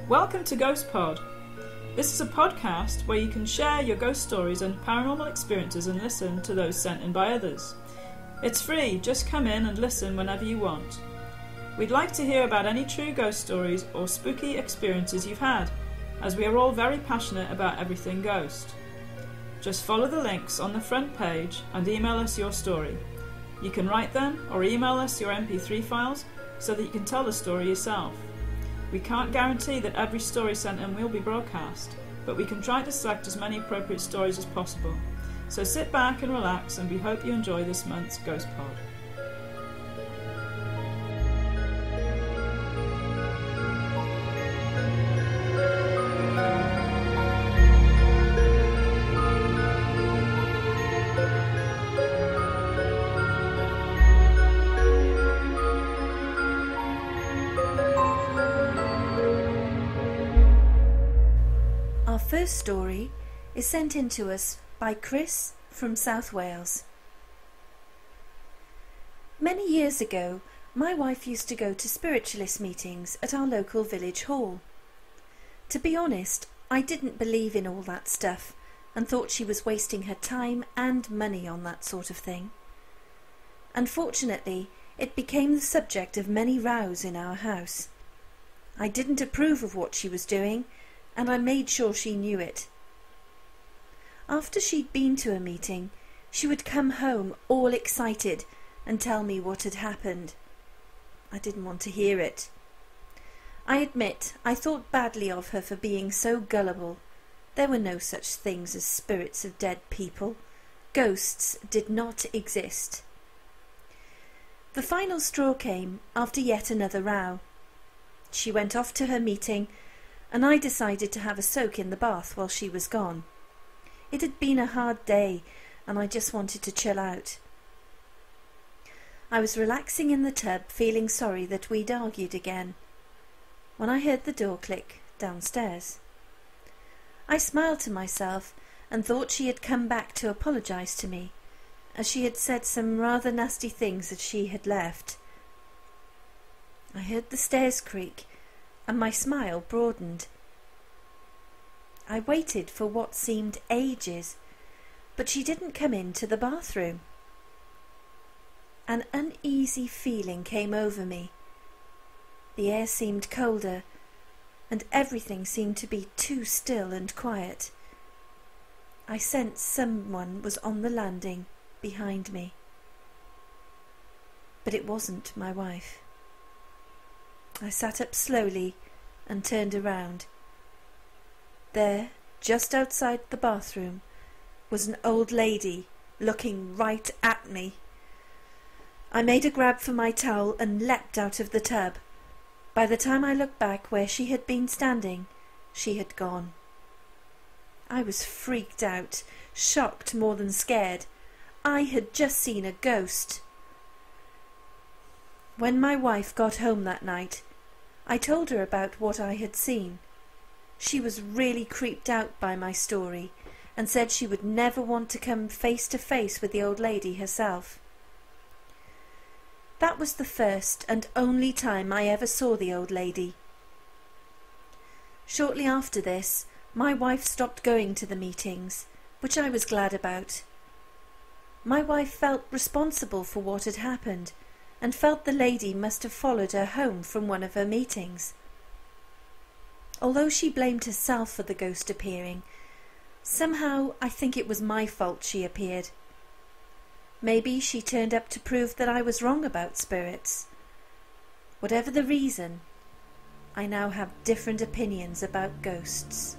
Welcome to Ghostpod. This is a podcast where you can share your ghost stories and paranormal experiences and listen to those sent in by others. It's free, just come in and listen whenever you want. We'd like to hear about any true ghost stories or spooky experiences you've had, as we are all very passionate about everything ghost. Just follow the links on the front page and email us your story. You can write them or email us your MP3 files so that you can tell the story yourself. We can't guarantee that every story sent in will be broadcast, but we can try to select as many appropriate stories as possible. So sit back and relax, and we hope you enjoy this month's Ghost Pod. Our first story is sent in to us by Chris from South Wales. Many years ago, my wife used to go to spiritualist meetings at our local village hall. To be honest, I didn't believe in all that stuff and thought she was wasting her time and money on that sort of thing. Unfortunately, it became the subject of many rows in our house. I didn't approve of what she was doing, and I made sure she knew it. After she'd been to a meeting, she would come home all excited and tell me what had happened. I didn't want to hear it. I admit I thought badly of her for being so gullible. There were no such things as spirits of dead people. Ghosts did not exist. The final straw came after yet another row. She went off to her meeting, and I decided to have a soak in the bath while she was gone. It had been a hard day, and I just wanted to chill out. I was relaxing in the tub, feeling sorry that we'd argued again, when I heard the door click downstairs. I smiled to myself and thought she had come back to apologise to me, as she had said some rather nasty things that she had left. I heard the stairs creak, and my smile broadened. I waited for what seemed ages, but she didn't come into the bathroom. An uneasy feeling came over me. The air seemed colder, and everything seemed to be too still and quiet. I sensed someone was on the landing behind me. But it wasn't my wife. I sat up slowly and turned around. There, just outside the bathroom, was an old lady looking right at me. I made a grab for my towel and leapt out of the tub. By the time I looked back where she had been standing, she had gone. I was freaked out, shocked more than scared. I had just seen a ghost. When my wife got home that night, I told her about what I had seen. She was really creeped out by my story and said she would never want to come face to face with the old lady herself. That was the first and only time I ever saw the old lady. Shortly after this, my wife stopped going to the meetings, which I was glad about. My wife felt responsible for what had happened, and felt the lady must have followed her home from one of her meetings. Although she blamed herself for the ghost appearing, somehow I think it was my fault she appeared. Maybe she turned up to prove that I was wrong about spirits. Whatever the reason, I now have different opinions about ghosts.